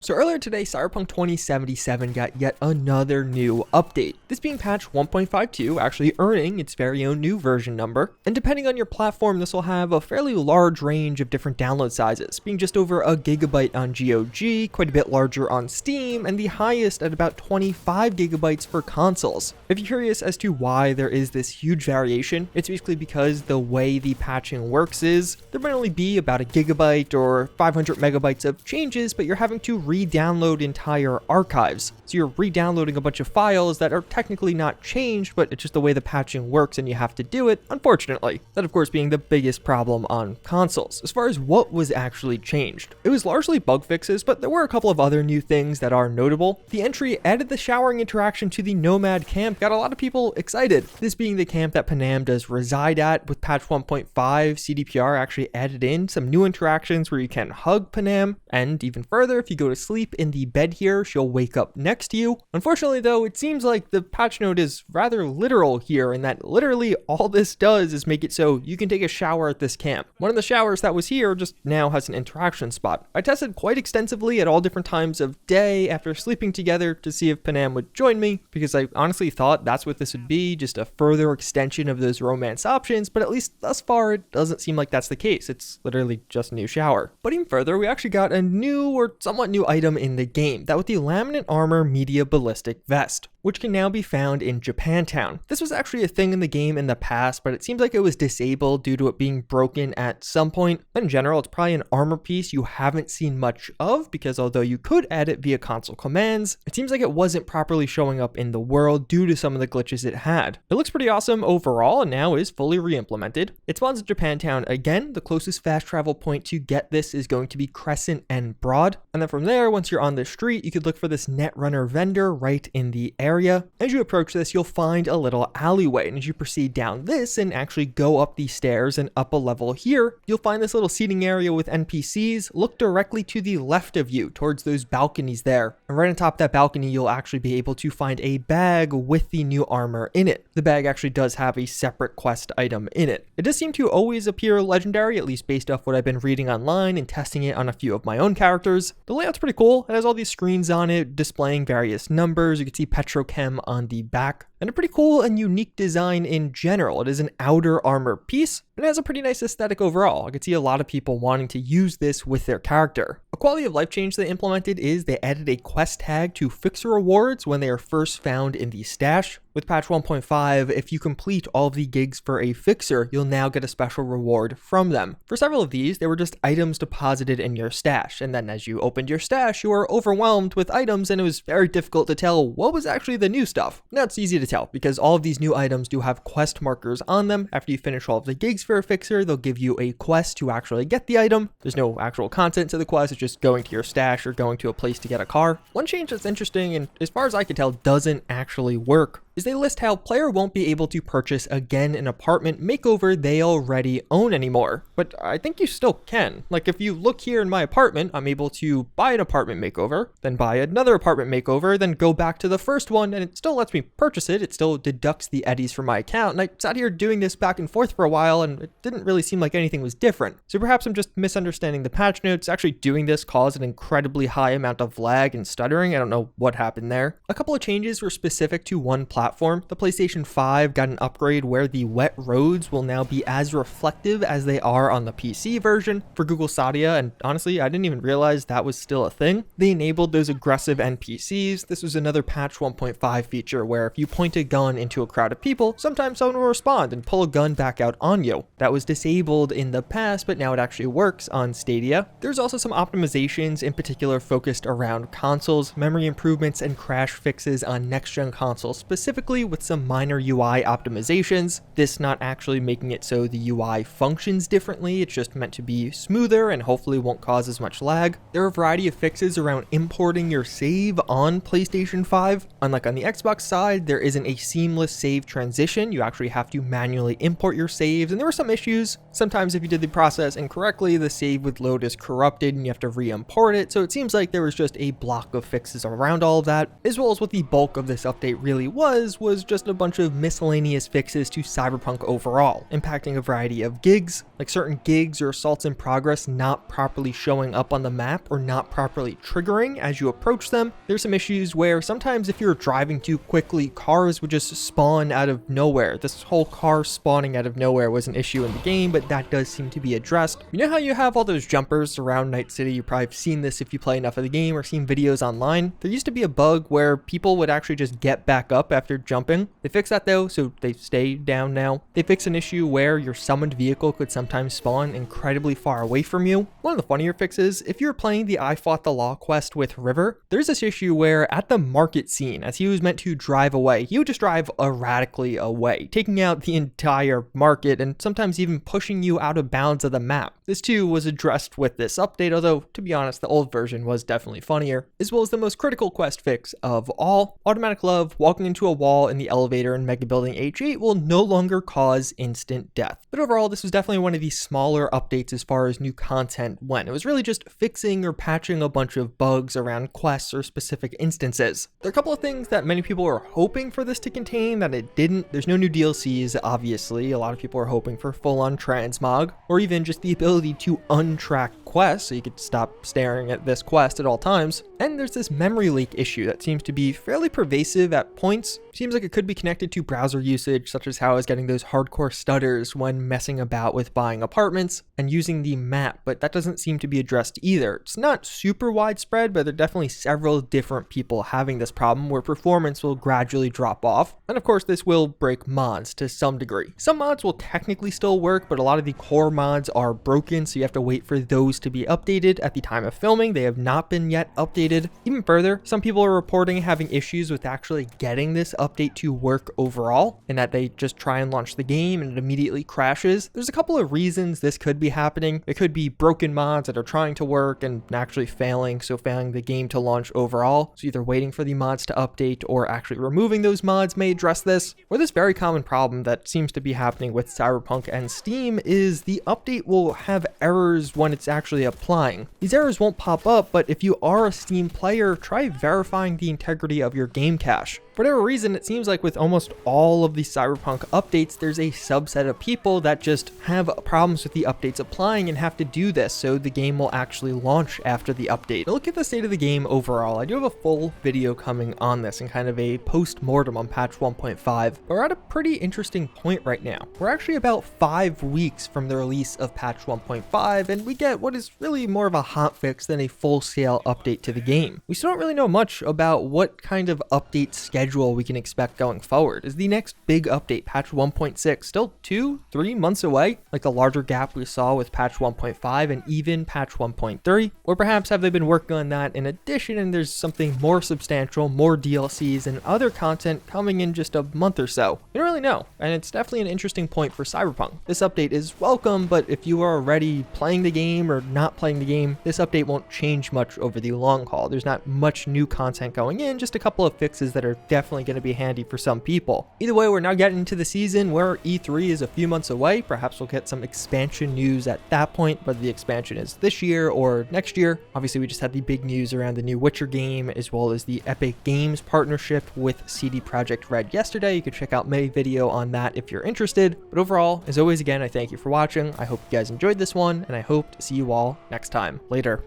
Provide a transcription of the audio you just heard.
So earlier today, Cyberpunk 2077 got yet another new update. This being patch 1.52, actually earning its very own new version number. And depending on your platform, this will have a fairly large range of different download sizes, being just over a gigabyte on GOG, quite a bit larger on Steam, and the highest at about 25 gigabytes for consoles. If you're curious as to why there is this huge variation, it's basically because the way the patching works is there might only be about a gigabyte or 500 megabytes of changes, but you're having to re-download entire archives. So you're re-downloading a bunch of files that are technically not changed, but it's just the way the patching works and you have to do it, unfortunately. That of course being the biggest problem on consoles. As far as what was actually changed, it was largely bug fixes, but there were a couple of other new things that are notable. The entry added the showering interaction to the Nomad camp, got a lot of people excited. This being the camp that Panam does reside at. With patch 1.5, CDPR actually added in some new interactions where you can hug Panam, and even further, if you go to sleep in the bed here, she'll wake up next to you. Unfortunately though, it seems like the patch note is rather literal here, and that literally all this does is make it so you can take a shower at this camp. One of the showers that was here just now has an interaction spot. I tested quite extensively at all different times of day after sleeping together to see if Panam would join me, because I honestly thought that's what this would be, just a further extension of those romance options, but at least thus far it doesn't seem like that's the case. It's literally just a new shower. But even further, we actually got a new or somewhat new item in the game, that with the Laminate Armor Media Ballistic Vest, which can now be found in Japantown. This was actually a thing in the game in the past, but it seems like it was disabled due to it being broken at some point. But in general, it's probably an armor piece you haven't seen much of, because although you could add it via console commands, it seems like it wasn't properly showing up in the world due to some of the glitches it had. It looks pretty awesome overall and now is fully re-implemented. It spawns in Japantown again. The closest fast travel point to get this is going to be Crescent and Broad. And then from there, once you're on the street, you could look for this Netrunner vendor right in the area. As you approach this, you'll find a little alleyway, and as you proceed down this and actually go up these stairs and up a level here, you'll find this little seating area with NPCs. Look directly to the left of you towards those balconies there, and right on top of that balcony you'll actually be able to find a bag with the new armor in it. The bag actually does have a separate quest item in it. It does seem to always appear legendary, at least based off what I've been reading online and testing it on a few of my own characters. The layout's pretty cool. It has all these screens on it displaying various numbers. You can see Petrochem on the back, and a pretty cool and unique design in general. It is an outer armor piece, and it has a pretty nice aesthetic overall. I could see a lot of people wanting to use this with their character. A quality of life change they implemented is they added a quest tag to fixer rewards when they are first found in the stash. With patch 1.5, if you complete all of the gigs for a fixer, you'll now get a special reward from them. For several of these, they were just items deposited in your stash, and then as you opened your stash, you were overwhelmed with items, and it was very difficult to tell what was actually the new stuff. Now it's easy to tell, because all of these new items do have quest markers on them. After you finish all of the gigs for a fixer, they'll give you a quest to actually get the item. There's no actual content to the quest, it's just going to your stash or going to a place to get a car. One change that's interesting, and as far as I can tell doesn't actually work, is they list how player won't be able to purchase again an apartment makeover they already own anymore. But I think you still can. Like if you look here in my apartment, I'm able to buy an apartment makeover, then buy another apartment makeover, then go back to the first one, and it still lets me purchase it. It still deducts the eddies from my account, and I sat here doing this back and forth for a while, and it didn't really seem like anything was different. So perhaps I'm just misunderstanding the patch notes. Actually doing this caused an incredibly high amount of lag and stuttering. I don't know what happened there. A couple of changes were specific to one platform. The PlayStation 5 got an upgrade where the wet roads will now be as reflective as they are on the PC version for Google Stadia, and honestly, I didn't even realize that was still a thing. They enabled those aggressive NPCs. This was another patch 1.5 feature where if you point a gun into a crowd of people, sometimes someone will respond and pull a gun back out on you. That was disabled in the past, but now it actually works on Stadia. There's also some optimizations, in particular focused around consoles, memory improvements, and crash fixes on next-gen consoles specifically, with some minor UI optimizations. This not actually making it so the UI functions differently, it's just meant to be smoother and hopefully won't cause as much lag. There are a variety of fixes around importing your save on PlayStation 5. Unlike on the Xbox side, there isn't a seamless save transition. You actually have to manually import your saves, and there were some issues. Sometimes if you did the process incorrectly, the save with load is corrupted and you have to re-import it, so it seems like there was just a block of fixes around all of that, as well as what the bulk of this update really was, was just a bunch of miscellaneous fixes to Cyberpunk overall, impacting a variety of gigs, like certain gigs or assaults in progress not properly showing up on the map or not properly triggering as you approach them. There's some issues where sometimes if you're driving too quickly, cars would just spawn out of nowhere. This whole car spawning out of nowhere was an issue in the game, but that does seem to be addressed. You know how you have all those jumpers around Night City? You probably have seen this if you play enough of the game or seen videos online. There used to be a bug where people would actually just get back up after jumping. They fixed that though, so they stay down now. They fixed an issue where your summoned vehicle could sometimes spawn incredibly far away from you. One of the funnier fixes, if you're playing the I Fought the Law quest with River, there's this issue where at the market scene, as he was meant to drive away, he would just drive erratically away, taking out the entire market and sometimes even pushing you out of bounds of the map. This too was addressed with this update, although to be honest, the old version was definitely funnier, as well as the most critical quest fix of all. Automatic love, walking into a wall in the elevator in Mega Building H8 will no longer cause instant death. But overall, this was definitely one of the smaller updates as far as new content went. It was really just fixing or patching a bunch of bugs around quests or specific instances. There are a couple of things that many people are hoping for this to contain that it didn't. There's no new DLCs, obviously. A lot of people are hoping for full-on transmog, or even just the ability to untrack quests so you could stop staring at this quest at all times. And there's this memory leak issue that seems to be fairly pervasive at points. Seems like it could be connected to browser usage, such as how I was getting those hardcore stutters when messing about with buying apartments and using the map, but that doesn't seem to be addressed either. It's not super widespread, but there are definitely several different people having this problem where performance will gradually drop off. And of course, this will break mods to some degree. Some mods will technically still work, but a lot of the core mods are broken, so you have to wait for those to be updated. At the time of filming, they have not been yet updated. Even further, some people are reporting having issues with actually getting this update to work overall, and that they just try and launch the game and it immediately crashes. There's a couple of reasons this could be happening. It could be broken mods that are trying to work and actually failing, so failing the game to launch overall. So either waiting for the mods to update or actually removing those mods may address this. Or this very common problem that seems to be happening with Cyberpunk and Steam is the update will have errors when it's actually applying. These errors won't pop up, but if you are a Steam player, try verifying the integrity of your game cache. For whatever reason, it seems like with almost all of the Cyberpunk updates, there's a subset of people that just have problems with the updates applying and have to do this so the game will actually launch after the update. To look at the state of the game overall, I do have a full video coming on this and kind of a post-mortem on patch 1.5, but we're at a pretty interesting point right now. We're actually about 5 weeks from the release of patch 1.5, and we get what is really more of a hotfix than a full-scale update to the game. We still don't really know much about what kind of update schedule we can expect going forward. Is the next big update, patch 1.6, still 2-3 months away, like the larger gap we saw with patch 1.5 and even patch 1.3? Or perhaps have they been working on that in addition and there's something more substantial, more DLCs and other content coming in just a month or so? We don't really know, and it's definitely an interesting point for Cyberpunk. This update is welcome, but if you are already playing the game or not playing the game, this update won't change much over the long haul. There's not much new content going in, just a couple of fixes that are definitely going to be handy for some people. Either way, we're now getting into the season where E3 is a few months away. Perhaps we'll get some expansion news at that point, whether the expansion is this year or next year. Obviously, we just had the big news around the new Witcher game, as well as the Epic Games partnership with CD Projekt Red yesterday. You could check out my video on that if you're interested. But overall, as always, again, I thank you for watching. I hope you guys enjoyed this one, and I hope to see you all next time. Later.